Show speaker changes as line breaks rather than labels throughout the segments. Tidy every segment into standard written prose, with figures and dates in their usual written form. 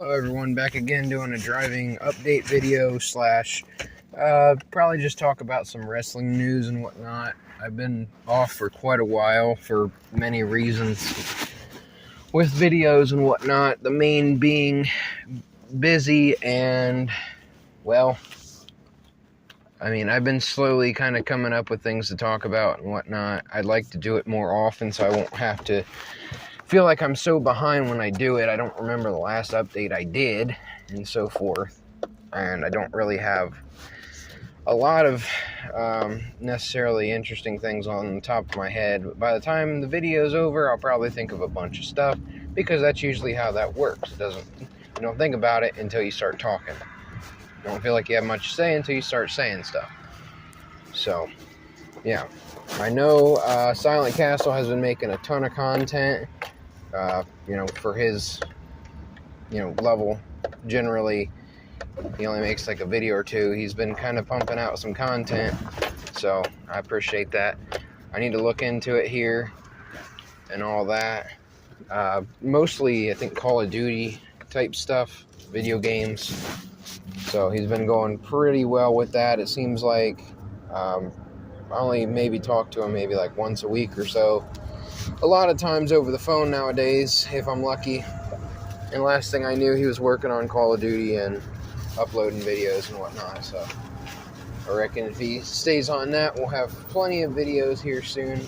Hello everyone, back again doing a driving update video slash probably just talk about some wrestling news and whatnot. I've been off for quite a while for many reasons with videos and whatnot, the main being busy and, well, I've been slowly kind of coming up with things to talk about and whatnot. I'd like to do it more often so I won't have to feel like I'm so behind when I do it. I don't remember the last update I did and so forth, and I don't really have a lot of necessarily interesting things on the top of my head. But by the time the video's over, I'll probably think of a bunch of stuff, because that's usually how that works. You don't think about it until you start talking. You don't feel like you have much to say until you start saying stuff. So yeah, I know Silent Castle has been making a ton of content, for his, level. Generally, he only makes like a video or two. He's been kind of pumping out some content, so I appreciate that. I need to look into it here and all that. Mostly, I think, Call of Duty type stuff, video games. So he's been going pretty well with that. It seems like I only maybe talk to him maybe like once a week or so. A lot of times over the phone nowadays, if I'm lucky. And last thing I knew, he was working on Call of Duty and uploading videos and whatnot. So I reckon if he stays on that, we'll have plenty of videos here soon.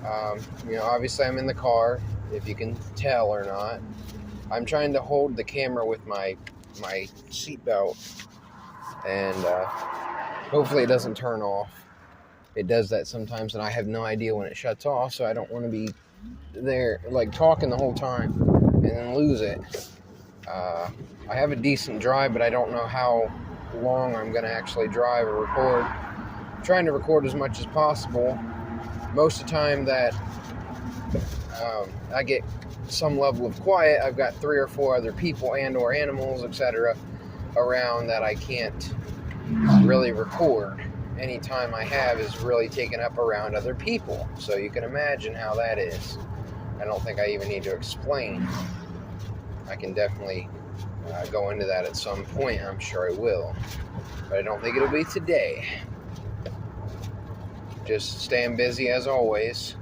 Obviously I'm in the car, if you can tell or not. I'm trying to hold the camera with my seatbelt, and hopefully it doesn't turn off. It does that sometimes, and I have no idea when it shuts off, so I don't want to be there like talking the whole time and then lose it. I have a decent drive, but I don't know how long I'm going to actually drive or record. I'm trying to record as much as possible. Most of the time that I get some level of quiet, I've got 3 or 4 other people and or animals, etc. around that I can't really record. Any time I have is really taken up around other people, so you can imagine how that is. I don't think I even need to explain. I can definitely go into that at some point. I'm sure I will, but I don't think it'll be today. Just staying busy as always.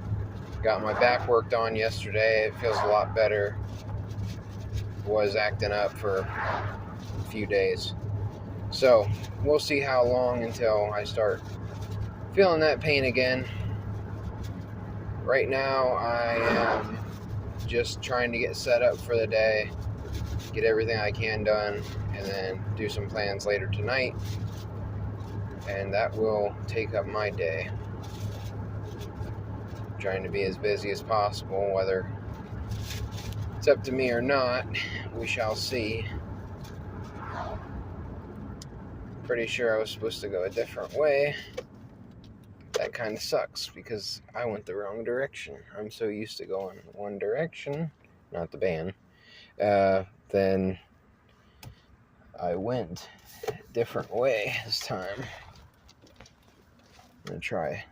Got my back worked on yesterday. It feels a lot better. Was acting up for a few days. So we'll see how long until I start feeling that pain again. Right now I am just trying to get set up for the day, get everything I can done, and then do some plans later tonight. And that will take up my day. Trying to be as busy as possible. Whether it's up to me or not, we shall see. Pretty sure I was supposed to go a different way. That kind of sucks because I went the wrong direction. I'm so used to going one direction, not the band. Then I went a different way this time. I'm gonna try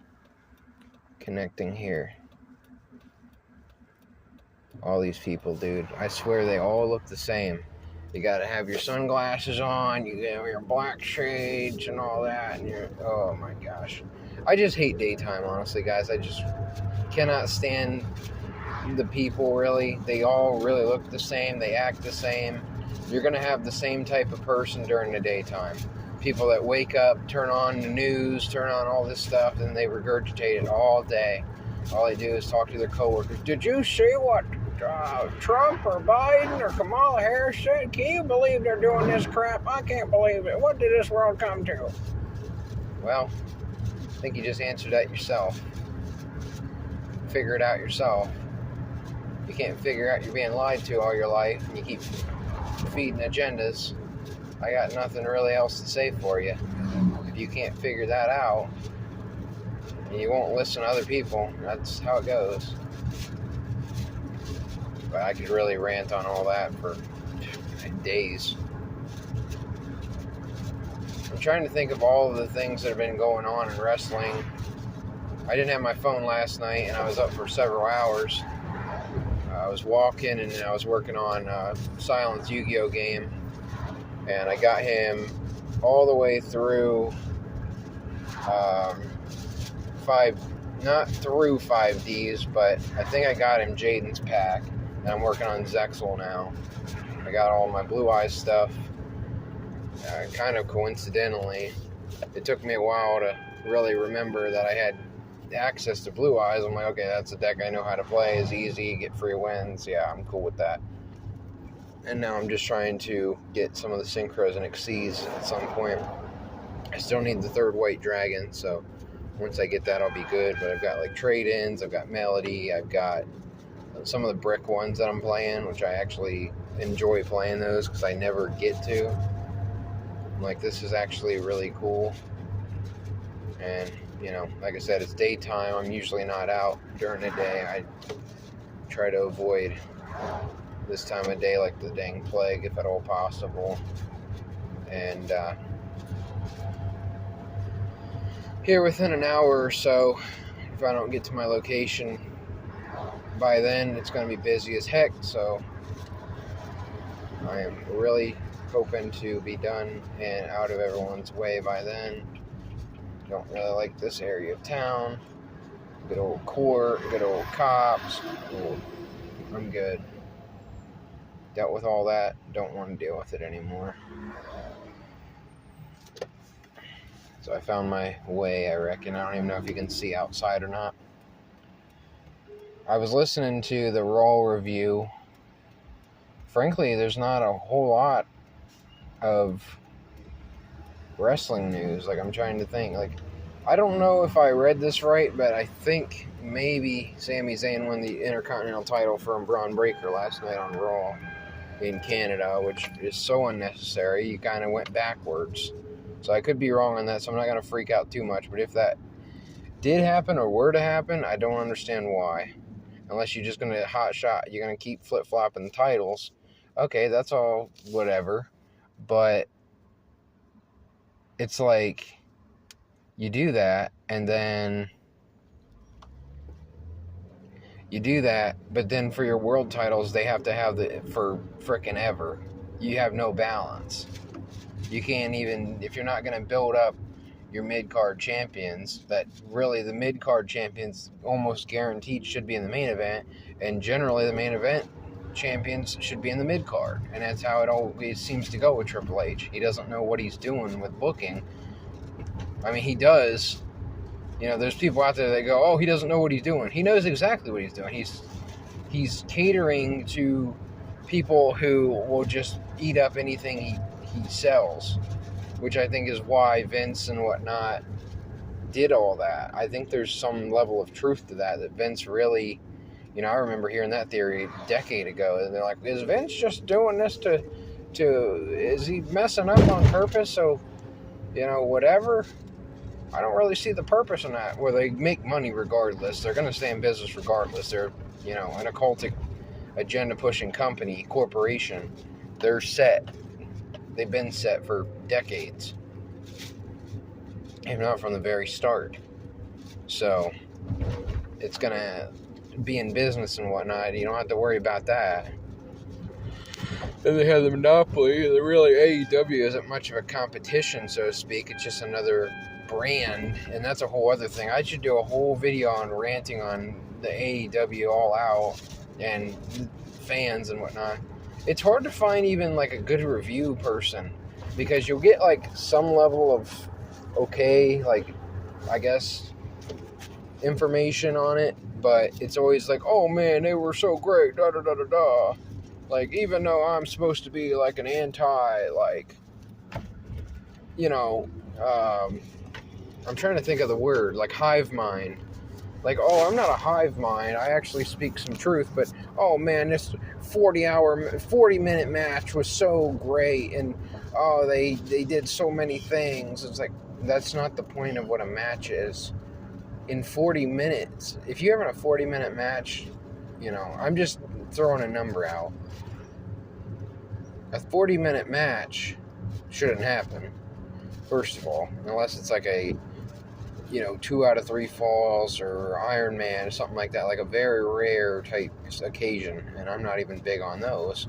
connecting here. All these people, dude, I swear they all look the same. You gotta have your sunglasses on, you gotta have your black shades and all that, and oh my gosh. I just hate daytime, honestly, guys. I just cannot stand the people, really. They all really look the same, they act the same. You're gonna have the same type of person during the daytime. People that wake up, turn on the news, turn on all this stuff, and they regurgitate it all day. All they do is talk to their coworkers. Did you see what Trump or Biden or Kamala Harris said? Can you believe they're doing this crap? I can't believe it. What did this world come to? Well, I think you just answered that yourself. Figure it out yourself. You can't figure out you're being lied to all your life, and you keep feeding agendas. I got nothing really else to say for you. If you can't figure that out, and you won't listen to other people, that's how it goes. But I could really rant on all that for days. I'm trying to think of all of the things that have been going on in wrestling. I didn't have my phone last night, and I was up for several hours. I was walking and I was working on Silence Yu-Gi-Oh game, and I got him all the way through not through 5Ds, but I think I got him Jaden's pack, and I'm working on Zexal now. I got all my Blue Eyes stuff. Kind of coincidentally, it took me a while to really remember that I had access to Blue Eyes. I'm like, okay, that's a deck I know how to play. It's easy, get free wins. Yeah, I'm cool with that. And now I'm just trying to get some of the Synchros and Xyz at some point. I still need the third White Dragon, so once I get that, I'll be good. But I've got like trade-ins, I've got Melody, I've got some of the brick ones that I'm playing, which I actually enjoy playing those because I never get to. Like, this is actually really cool. And, you know, like I said, it's daytime. I'm usually not out during the day. I try to avoid this time of day like the dang plague, if at all possible. And here within an hour or so, if I don't get to my location by then, it's going to be busy as heck. So I am really hoping to be done and out of everyone's way by then. Don't really like this area of town. Good old court, good old cops. I'm good. Dealt with all that. Don't want to deal with it anymore. So I found my way, I reckon. I don't even know if you can see outside or not. I was listening to the Raw review. Frankly, there's not a whole lot of wrestling news. Like, I'm trying to think. Like, I don't know if I read this right, but I think maybe Sami Zayn won the Intercontinental title from Braun Breaker last night on Raw in Canada, which is so unnecessary. You kind of went backwards. So I could be wrong on that, so I'm not going to freak out too much. But if that did happen or were to happen, I don't understand why. Unless you're just going to hot shot, you're going to keep flip-flopping the titles. Okay, that's all whatever. But it's like, you do that, and then you do that, but then for your world titles, they have to have the for frickin' ever. You have no balance. You can't even, if you're not going to build up your mid-card champions, that really the mid-card champions almost guaranteed should be in the main event, and generally the main event champions should be in the mid-card, and that's how it always seems to go with Triple H. He doesn't know what he's doing with booking. I mean, he does. You know, there's people out there that go, oh, he doesn't know what he's doing. He knows exactly what he's doing. He's catering to people who will just eat up anything he sells, which I think is why Vince and whatnot did all that. I think there's some level of truth to that Vince really, you know, I remember hearing that theory a decade ago, and they're like, is Vince just doing this to is he messing up on purpose? So, you know, whatever. I don't really see the purpose in that, where they make money regardless. They're going to stay in business regardless. They're, you know, an occultic, agenda-pushing company, corporation. They're set. They've been set for decades, if not from the very start. So it's going to be in business and whatnot. You don't have to worry about that. Then they have the monopoly. The really AEW isn't much of a competition, so to speak. It's just another brand, and that's a whole other thing. I should do a whole video on ranting on the AEW All Out and fans and whatnot. It's hard to find even like a good review person, because you'll get like some level of okay, like, I guess, information on it, but it's always like, oh man, they were so great, da da da da da. Like, even though I'm supposed to be like an anti, like, you know, I'm trying to think of the word, like hive mind. Like, oh, I'm not a hive mind. I actually speak some truth, but, oh man, this 40-minute match was so great, and, oh, they did so many things. It's like, that's not the point of what a match is. In 40 minutes, if you're having a 40-minute match, you know, I'm just throwing a number out. A 40-minute match shouldn't happen, first of all, unless it's like a, you know, 2 out of 3 falls or Iron Man or something like that, like a very rare type occasion, and I'm not even big on those.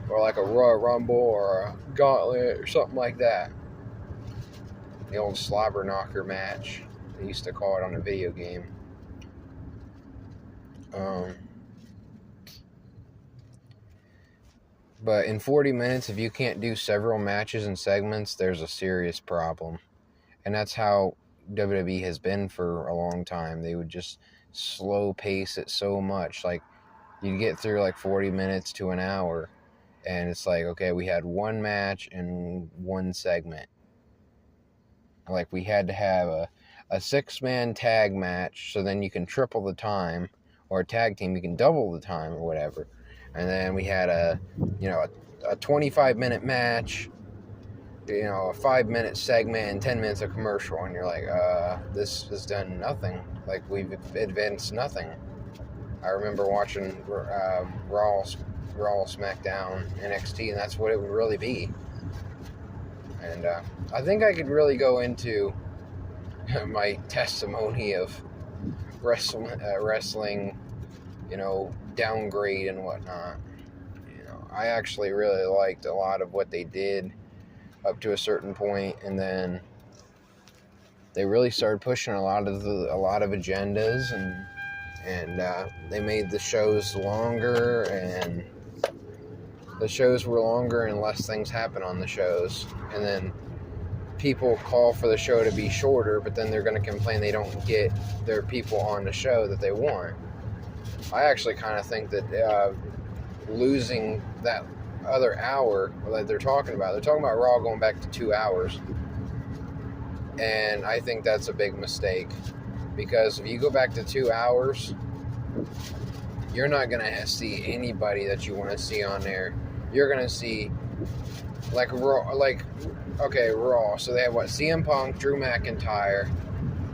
Or like a Royal Rumble or a Gauntlet or something like that. The old slobber knocker match, they used to call it on a video game. But in 40 minutes, if you can't do several matches and segments, there's a serious problem. And that's how WWE has been for a long time. They would just slow pace it so much. Like, you'd get through like 40 minutes to an hour, and it's like, okay, we had one match and one segment. Like, we had to have a 6-man tag match, so then you can triple the time, or a tag team, you can double the time or whatever. And then we had a 25-minute match, a 5-minute segment, and 10 minutes of commercial, and you're like, this has done nothing. Like, we've advanced nothing. I remember watching Raw, SmackDown, NXT, and that's what it would really be. And I think I could really go into my testimony of wrestling, downgrade and whatnot. I actually really liked a lot of what they did up to a certain point, and then they really started pushing a lot of agendas, and they made the shows longer, and the shows were longer and less things happen on the shows. And then people call for the show to be shorter, but then they're going to complain they don't get their people on the show that they want. I actually kind of think that losing that other hour that they're talking about Raw going back to 2 hours. And I think that's a big mistake, because if you go back to 2 hours, you're not going to see anybody that you want to see on there. You're going to see Raw. So they have CM Punk, Drew McIntyre.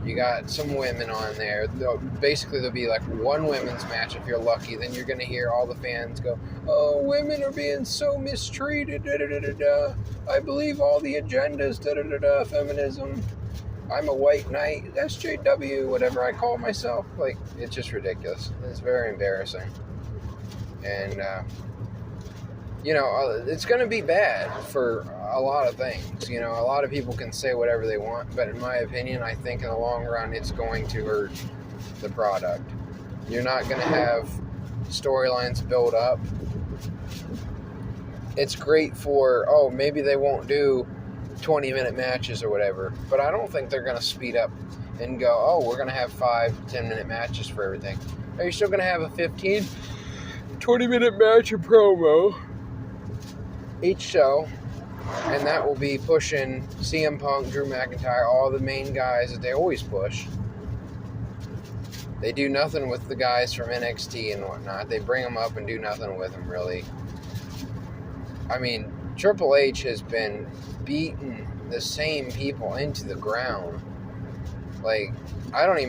You got some women on there. Basically, there'll be like one women's match if you're lucky. Then you're going to hear all the fans go, "Oh, women are being so mistreated. Da, da, da, da, da. I believe all the agendas. Da, da, da, da, feminism. I'm a white knight. SJW, whatever I call myself." Like, it's just ridiculous. It's very embarrassing. And it's going to be bad for a lot of things. A lot of people can say whatever they want, but in my opinion, I think in the long run, it's going to hurt the product. You're not going to have storylines build up. It's great for, maybe they won't do 20-minute matches or whatever, but I don't think they're going to speed up and go, we're going to have 5-10-minute matches for everything. Are you still going to have a 15-20-minute match or promo each show? And that will be pushing CM Punk, Drew McIntyre, all the main guys that they always push. They do nothing with the guys from NXT and whatnot. They bring them up and do nothing with them, really. I mean, Triple H has been beating the same people into the ground. Like, I don't even